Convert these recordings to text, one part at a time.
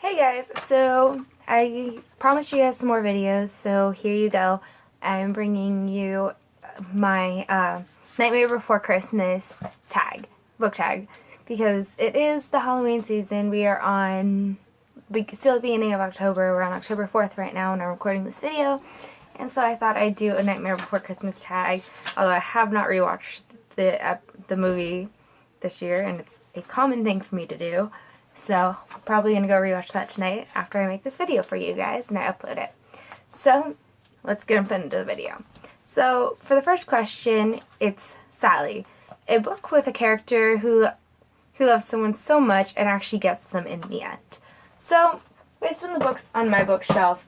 Hey guys, so I promised you guys some more videos, so here you go. I'm bringing you my Nightmare Before Christmas book tag, because it is the Halloween season. We are on, still at the beginning of October. We're on October 4th right now when I'm recording this video, and so I thought I'd do a Nightmare Before Christmas tag, although I have not rewatched the movie this year, and it's a common thing for me to do. So I'm probably going to go rewatch that tonight after I make this video for you guys and I upload it. So let's get into the video. So for the first question, it's Sally, a book with a character who loves someone so much and actually gets them in the end. So based on the books on my bookshelf,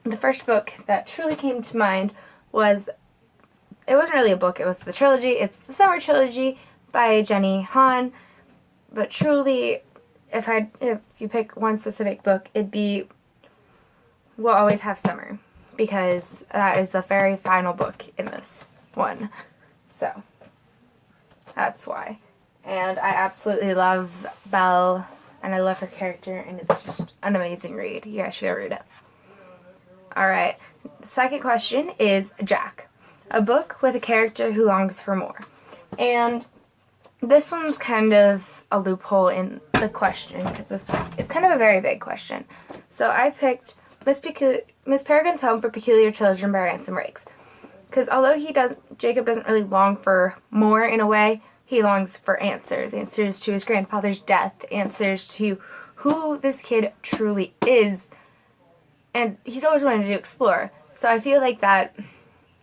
the first book that truly came to mind was, it wasn't really a book, it was the trilogy. It's the Summer Trilogy by Jenny Han, but truly, if you pick one specific book, it'd be We'll Always Have Summer, because that is the very final book in this one. So that's why. And I absolutely love Belle, and I love her character, and it's just an amazing read. You guys should go read it. Alright, the second question is Jack, a book with a character who longs for more. And this one's kind of a loophole in the question, because it's kind of a very big question. So I picked Miss Peregrine's Home for Peculiar Children by Ransom Riggs. Because although Jacob doesn't really long for more in a way, he longs for answers. Answers to his grandfather's death, answers to who this kid truly is. And he's always wanted to explore. So I feel like that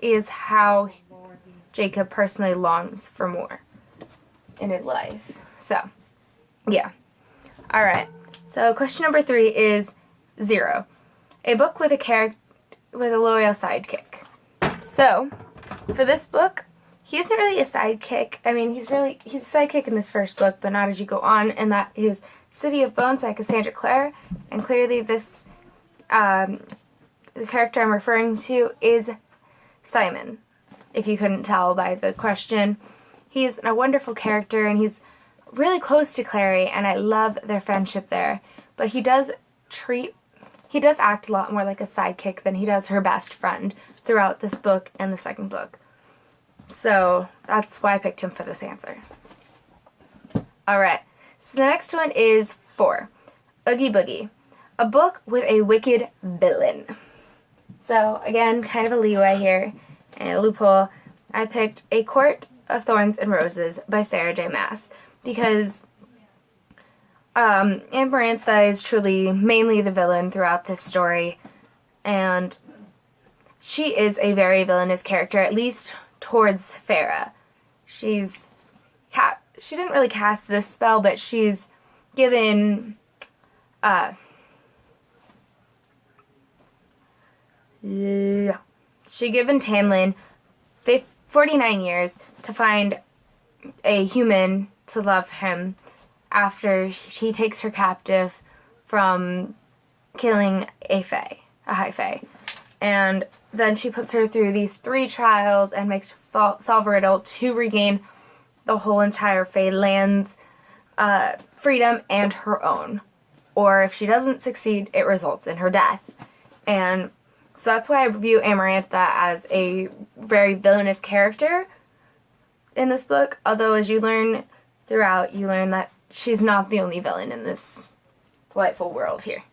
is how Jacob personally longs for more in his life. So, yeah. Alright, so question number 3 is Zero, a book with a loyal sidekick. So, for this book, he isn't really a sidekick. I mean, he's a sidekick in this first book, but not as you go on, and that is City of Bones by Cassandra Clare, and clearly this, the character I'm referring to is Simon, if you couldn't tell by the question. He's a wonderful character, and he's really close to Clary, and I love their friendship there. But he does act a lot more like a sidekick than he does her best friend throughout this book and the second book. So that's why I picked him for this answer. Alright, so the next one is 4, Oogie Boogie, a book with a wicked villain. So again, kind of a leeway here, and a loophole. I picked A Court of Thorns and Roses by Sarah J. Maas, because Amarantha is truly mainly the villain throughout this story, and she is a very villainous character, at least towards Farah. She didn't really cast this spell, but she's given Tamlin 49 years to find a human to love him after he takes her captive from killing a high fae. And then she puts her through these 3 trials and makes her solve a riddle to regain the whole entire fae land's freedom and her own. Or if she doesn't succeed, it results in her death. And so that's why I view Amarantha as a very villainous character in this book, although as you learn throughout, you learn that she's not the only villain in this delightful world here.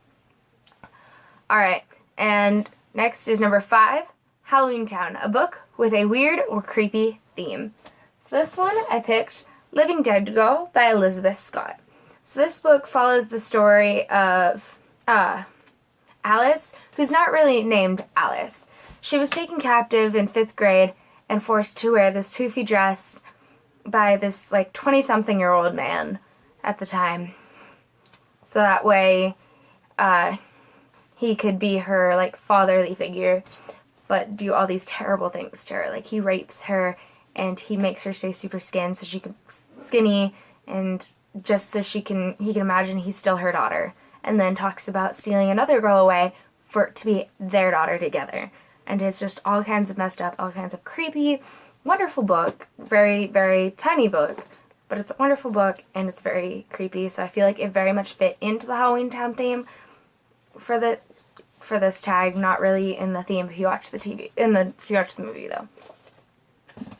Alright, and next is number 5, Halloween Town, a book with a weird or creepy theme. So this one I picked Living Dead Girl by Elizabeth Scott. So this book follows the story of Alice, who's not really named Alice. She was taken captive in 5th grade and forced to wear this poofy dress by this 20-something-year-old man at the time. So that way he could be her fatherly figure, but do all these terrible things to her. He rapes her, and he makes her stay super skinny, and just so he can imagine he's still her daughter. And then talks about stealing another girl away to be their daughter together. And it's just all kinds of messed up, all kinds of creepy, wonderful book. Very, very tiny book, but it's a wonderful book and it's very creepy, so I feel like it very much fit into the Halloween Town theme for this tag, not really in the theme if you watch the movie though.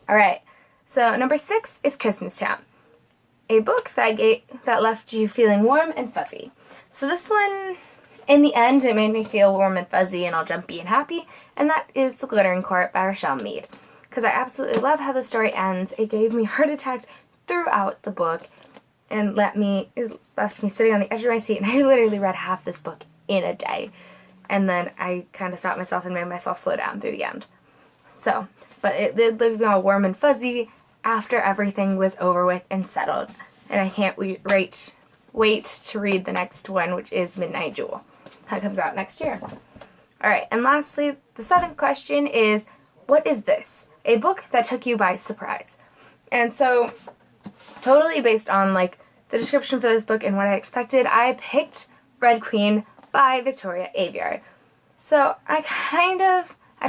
Alright, so number 6 is Christmas Town, a book that left you feeling warm and fuzzy. So this one, in the end, it made me feel warm and fuzzy and all jumpy and happy, and that is The Glittering Court by Rochelle Mead. Because I absolutely love how the story ends. It gave me heart attacks throughout the book and it left me sitting on the edge of my seat, and I literally read half this book in a day. And then I kind of stopped myself and made myself slow down through the end. So, but it did leave me all warm and fuzzy after everything was over with and settled. And I can't wait to read the next one, which is Midnight Jewel. That comes out next year. Alright, and lastly, the 7th question is, what is this? A book that took you by surprise. And so, totally based on like the description for this book and what I expected, I picked Red Queen by Victoria Aveyard. So I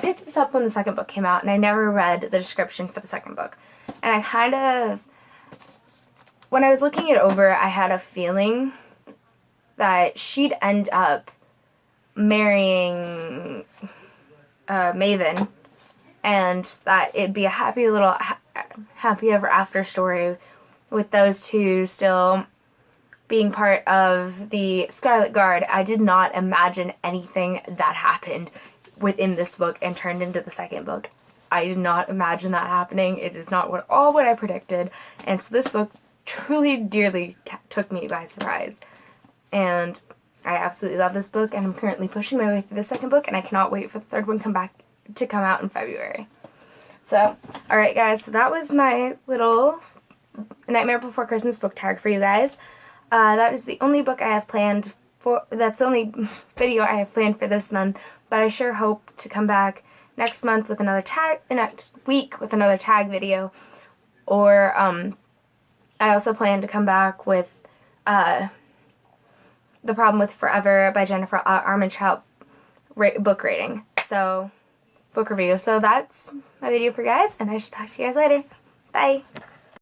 picked this up when the second book came out, and I never read the description for the second book. And when I was looking it over, I had a feeling that she'd end up marrying Maven, and that it'd be a happy little happy ever after story with those two still being part of the Scarlet Guard. I did not imagine anything that happened within this book and turned into the second book. I did not imagine that happening. It is not what I predicted, and so this book truly, dearly took me by surprise. And I absolutely love this book, and I'm currently pushing my way through the second book, and I cannot wait for the third one to come out in February. So, alright guys, so that was my little Nightmare Before Christmas book tag for you guys. That is the only book I have planned that's the only video I have planned for this month, but I sure hope to come back next week with another tag video, or, I also plan to come back with, The Problem with Forever by Jennifer Armentrout book rating. So, book review. So that's my video for you guys, and I shall talk to you guys later. Bye!